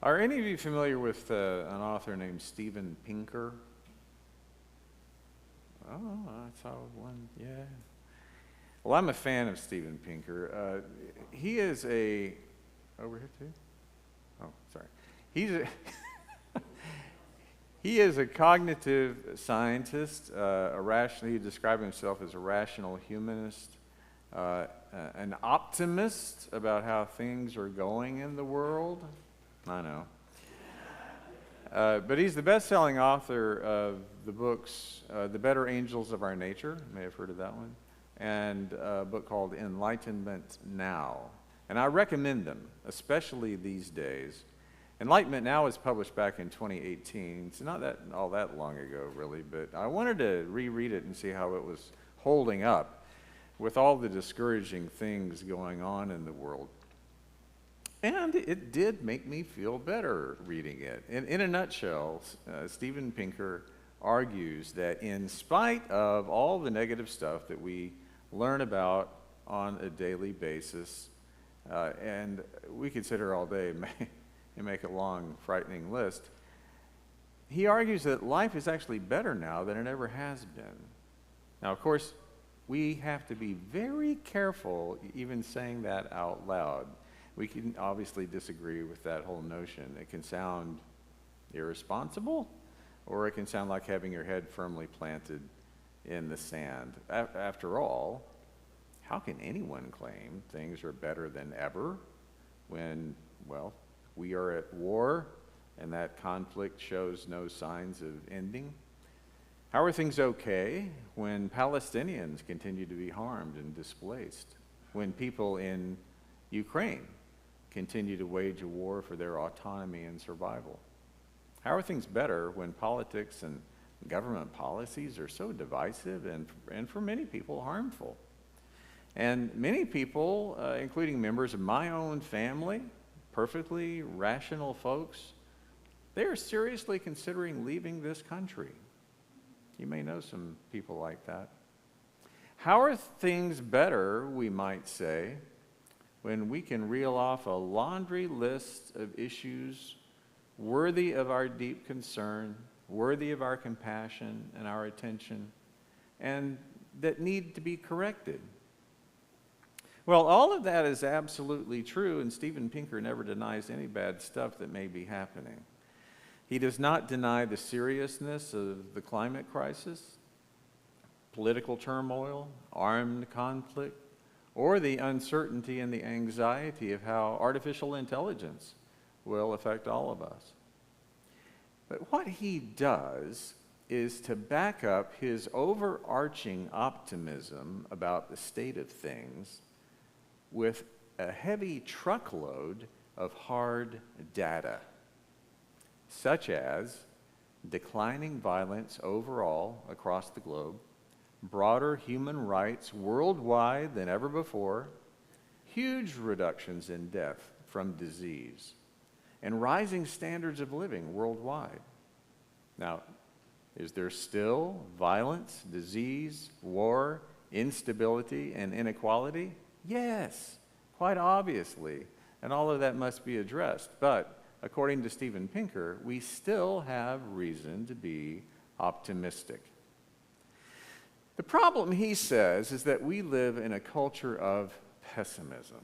Are any of you familiar with an author named Steven Pinker? Oh, I saw one, yeah. Well, I'm a fan of Steven Pinker. He is over here too? Oh, sorry. He is a cognitive scientist, he describes himself as a rational humanist, an optimist about how things are going in the world. I know. But he's the best-selling author of the books The Better Angels of Our Nature, you may have heard of that one, and a book called Enlightenment Now. And I recommend them, especially these days. Enlightenment Now was published back in 2018. It's not all that long ago, really, but I wanted to reread it and see how it was holding up with all the discouraging things going on in the world. And it did make me feel better reading it. In a nutshell, Steven Pinker argues that in spite of all the negative stuff that we learn about on a daily basis, and we could sit here all day and make a long, frightening list, he argues that life is actually better now than it ever has been. Now, of course, we have to be very careful even saying that out loud. We can obviously disagree with that whole notion. It can sound irresponsible, or it can sound like having your head firmly planted in the sand. After all, how can anyone claim things are better than ever when, well, we are at war and that conflict shows no signs of ending? How are things okay when Palestinians continue to be harmed and displaced? When people in Ukraine continue to wage a war for their autonomy and survival? How are things better when politics and government policies are so divisive and for many people harmful? And many people, including members of my own family, perfectly rational folks, they are seriously considering leaving this country. You may know some people like that. How are things better, we might say, when we can reel off a laundry list of issues worthy of our deep concern, worthy of our compassion and our attention, and that need to be corrected? Well, all of that is absolutely true, and Steven Pinker never denies any bad stuff that may be happening. He does not deny the seriousness of the climate crisis, political turmoil, armed conflict, or the uncertainty and the anxiety of how artificial intelligence will affect all of us. But what he does is to back up his overarching optimism about the state of things with a heavy truckload of hard data, such as declining violence overall across the globe, broader human rights worldwide than ever before, huge reductions in death from disease, and rising standards of living worldwide. Now, is there still violence, disease, war, instability, and inequality? Yes, quite obviously, and all of that must be addressed. But according to Steven Pinker, we still have reason to be optimistic. The problem, he says, is that we live in a culture of pessimism.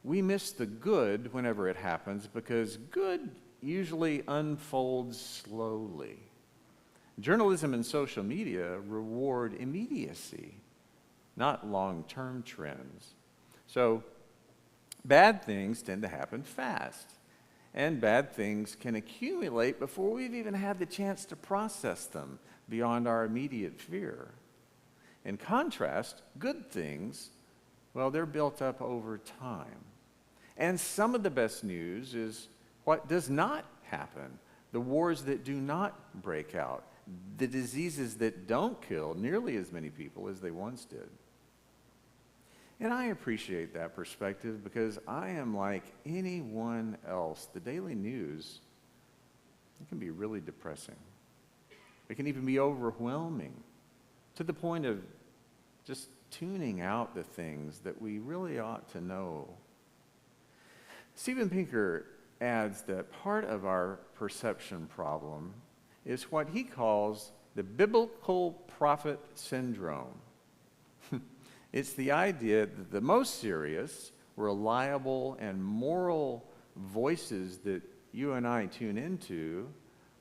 We miss the good whenever it happens because good usually unfolds slowly. Journalism and social media reward immediacy, not long-term trends. So bad things tend to happen fast, and bad things can accumulate before we've even had the chance to process them beyond our immediate fear. In contrast, good things, well, they're built up over time. And some of the best news is what does not happen, the wars that do not break out, the diseases that don't kill nearly as many people as they once did. And I appreciate that perspective because I am like anyone else. The daily news, it can be really depressing. It can even be overwhelming to the point of just tuning out the things that we really ought to know. Steven Pinker adds that part of our perception problem is what he calls the biblical prophet syndrome. It's the idea that the most serious, reliable, and moral voices that you and I tune into,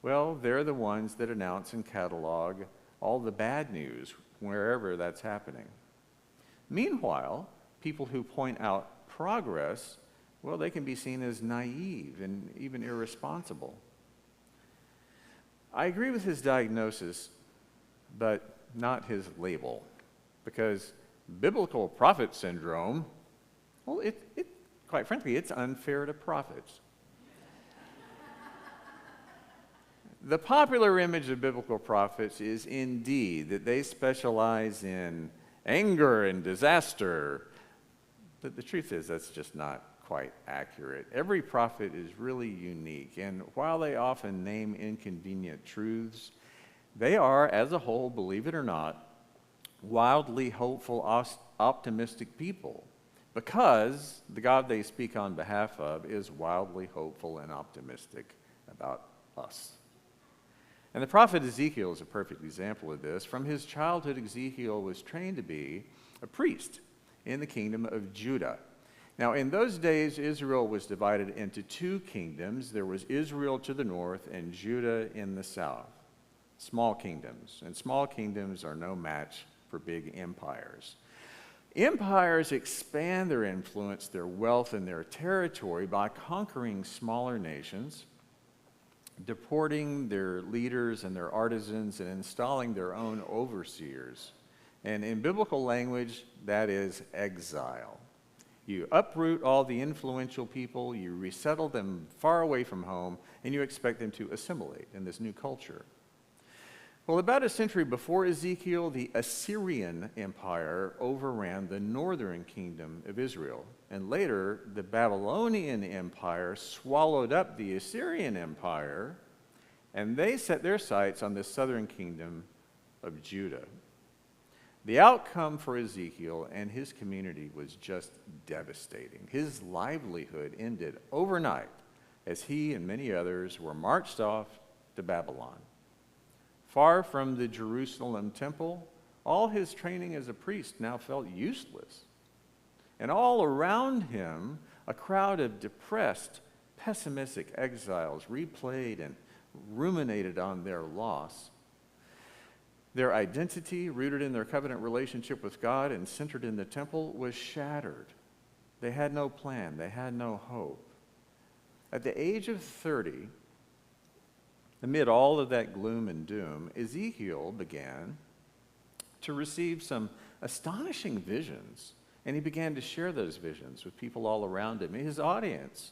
well, they're the ones that announce and catalog all the bad news wherever that's happening. Meanwhile, people who point out progress, well, they can be seen as naive and even irresponsible. I agree with his diagnosis, but not his label, because biblical prophet syndrome, well, quite frankly, it's unfair to prophets. The popular image of biblical prophets is indeed that they specialize in anger and disaster, but the truth is that's just not quite accurate. Every prophet is really unique, and while they often name inconvenient truths, they are, as a whole, believe it or not, wildly hopeful, optimistic people, because the God they speak on behalf of is wildly hopeful and optimistic about us. And the prophet Ezekiel is a perfect example of this. From his childhood, Ezekiel was trained to be a priest in the kingdom of Judah. Now, in those days, Israel was divided into two kingdoms. There was Israel to the north and Judah in the south. Small kingdoms, and small kingdoms are no match for big empires. Empires expand their influence, their wealth, and their territory by conquering smaller nations, deporting their leaders and their artisans, and installing their own overseers. And in biblical language, that is exile. You uproot all the influential people, you resettle them far away from home, and you expect them to assimilate in this new culture. Well, about a century before Ezekiel, the Assyrian Empire overran the northern kingdom of Israel. And later, the Babylonian Empire swallowed up the Assyrian Empire, and they set their sights on the southern kingdom of Judah. The outcome for Ezekiel and his community was just devastating. His livelihood ended overnight as he and many others were marched off to Babylon. Far from the Jerusalem temple, all his training as a priest now felt useless. And all around him, a crowd of depressed, pessimistic exiles replayed and ruminated on their loss. Their identity, rooted in their covenant relationship with God and centered in the temple, was shattered. They had no plan. They had no hope. At the age of 30, amid all of that gloom and doom, Ezekiel began to receive some astonishing visions, and he began to share those visions with people all around him, his audience.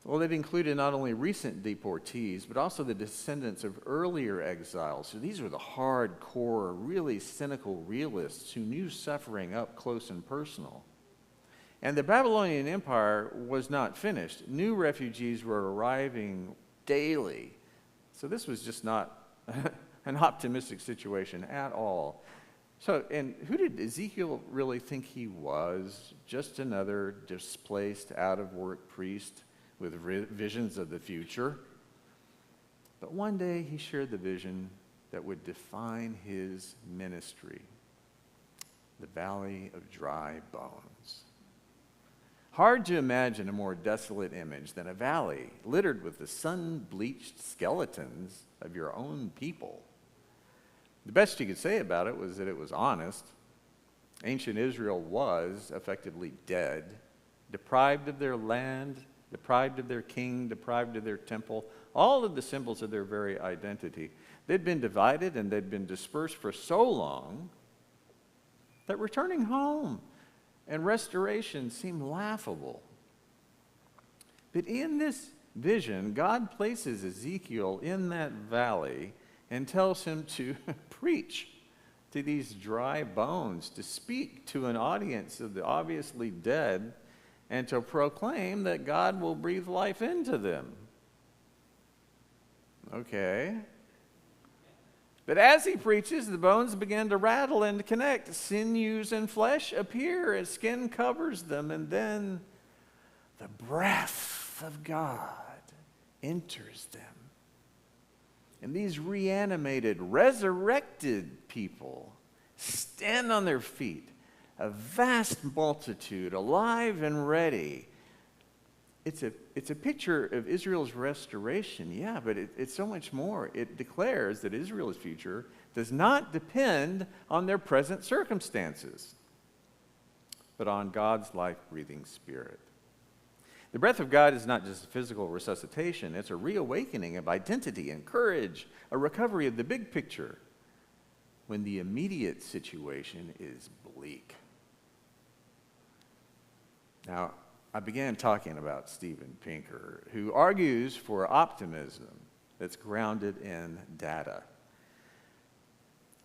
Well, it included not only recent deportees, but also the descendants of earlier exiles. So these were the hardcore, really cynical realists who knew suffering up close and personal. And the Babylonian Empire was not finished. New refugees were arriving daily. So this was just not an optimistic situation at all. So, and who did Ezekiel really think he was? Just another displaced, out-of-work priest with visions of the future? But one day he shared the vision that would define his ministry: the valley of dry bones. Hard to imagine a more desolate image than a valley littered with the sun-bleached skeletons of your own people. The best you could say about it was that it was honest. Ancient Israel was effectively dead, deprived of their land, deprived of their king, deprived of their temple, all of the symbols of their very identity. They'd been divided and they'd been dispersed for so long that returning home and restoration seemed laughable. But in this vision, God places Ezekiel in that valley and tells him to preach to these dry bones, to speak to an audience of the obviously dead, and to proclaim that God will breathe life into them. Okay. But as he preaches, the bones begin to rattle and to connect. Sinews and flesh appear as skin covers them, and then the breath breath of God enters them. And these reanimated, resurrected people stand on their feet, a vast multitude, alive and ready. It's a picture of Israel's restoration, yeah, but it's so much more. It declares that Israel's future does not depend on their present circumstances, but on God's life-breathing Spirit. The breath of God is not just physical resuscitation, it's a reawakening of identity and courage, a recovery of the big picture when the immediate situation is bleak. Now, I began talking about Steven Pinker, who argues for optimism that's grounded in data.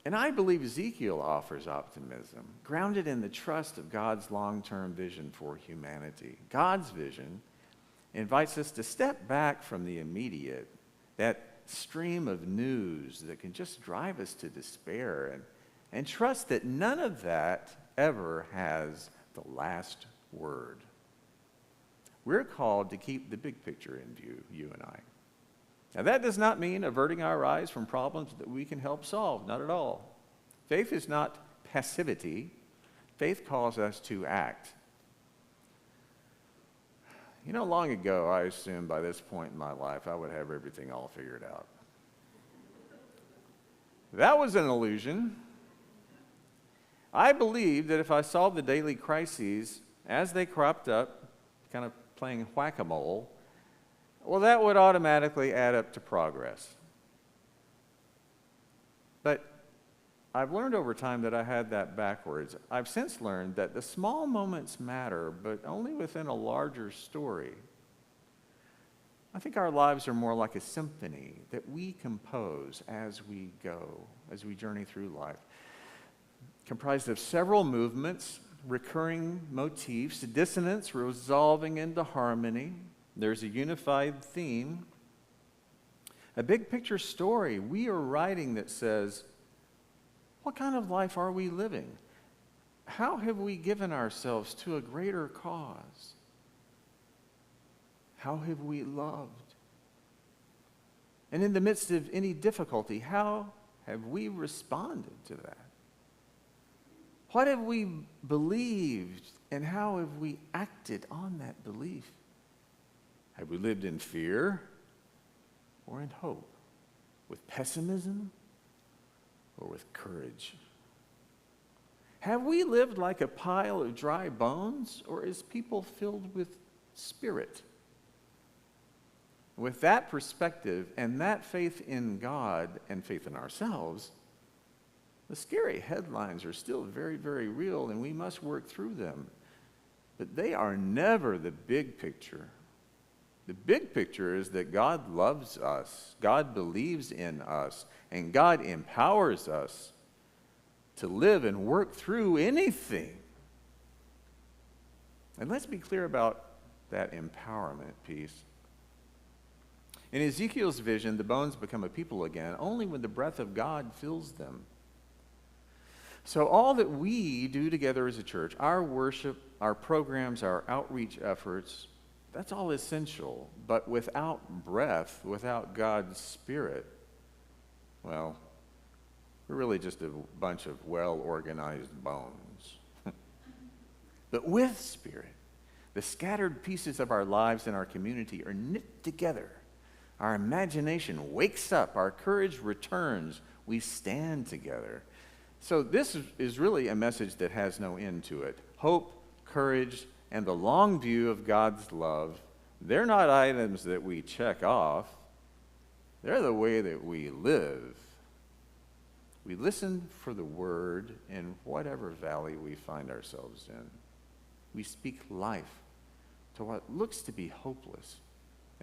And I believe Ezekiel offers optimism, grounded in the trust of God's long-term vision for humanity. God's vision invites us to step back from the immediate, that stream of news that can just drive us to despair, and trust that none of that ever has the last word. We're called to keep the big picture in view, you and I. Now, that does not mean averting our eyes from problems that we can help solve, not at all. Faith is not passivity. Faith calls us to act. You know, long ago, I assumed by this point in my life I would have everything all figured out. That was an illusion. I believed that if I solved the daily crises as they cropped up, kind of playing whack-a-mole, well, that would automatically add up to progress. But I've learned over time that I had that backwards. I've since learned that the small moments matter, but only within a larger story. I think our lives are more like a symphony that we compose as we go, as we journey through life, comprised of several movements, recurring motifs, dissonance resolving into harmony. There's a unified theme, a big picture story we are writing that says, what kind of life are we living? How have we given ourselves to a greater cause? How have we loved? And in the midst of any difficulty, how have we responded to that? What have we believed, and how have we acted on that belief? Have we lived in fear or in hope? With pessimism or with courage? Have we lived like a pile of dry bones, or as people filled with spirit? With that perspective and that faith in God and faith in ourselves, the scary headlines are still very, very real, and we must work through them. But they are never the big picture. The big picture is that God loves us, God believes in us, and God empowers us to live and work through anything. And let's be clear about that empowerment piece. In Ezekiel's vision, the bones become a people again only when the breath of God fills them. So all that we do together as a church, our worship, our programs, our outreach efforts, that's all essential. But without breath, without God's Spirit, well, we're really just a bunch of well-organized bones. But with Spirit, the scattered pieces of our lives and our community are knit together. Our imagination wakes up, our courage returns, we stand together. So this is really a message that has no end to it. Hope, courage, and the long view of God's love, they're not items that we check off. They're the way that we live. We listen for the word in whatever valley we find ourselves in. We speak life to what looks to be hopeless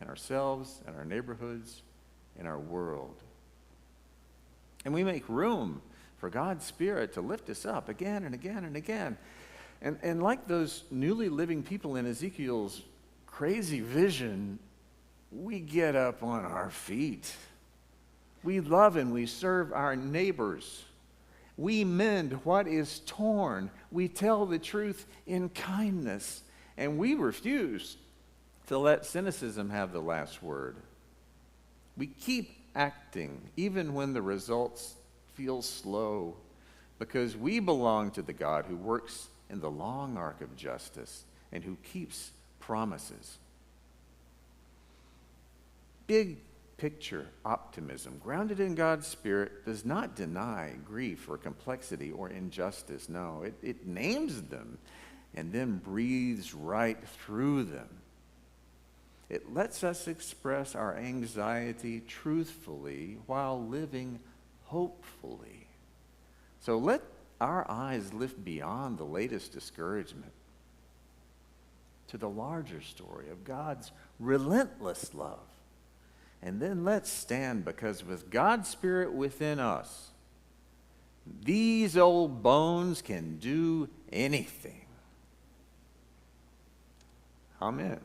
in ourselves, in our neighborhoods, in our world. And we make room for God's Spirit to lift us up again and again and again. And like those newly living people in Ezekiel's crazy vision, we get up on our feet. We love and we serve our neighbors. We mend what is torn. We tell the truth in kindness. And we refuse to let cynicism have the last word. We keep acting even when the results feel slow, because we belong to the God who works in the long arc of justice and who keeps promises. Big picture optimism, grounded in God's Spirit, does not deny grief or complexity or injustice. No, it names them and then breathes right through them. It lets us express our anxiety truthfully while living hopefully. So let our eyes lift beyond the latest discouragement to the larger story of God's relentless love. And then let's stand, because with God's Spirit within us, these old bones can do anything. Amen.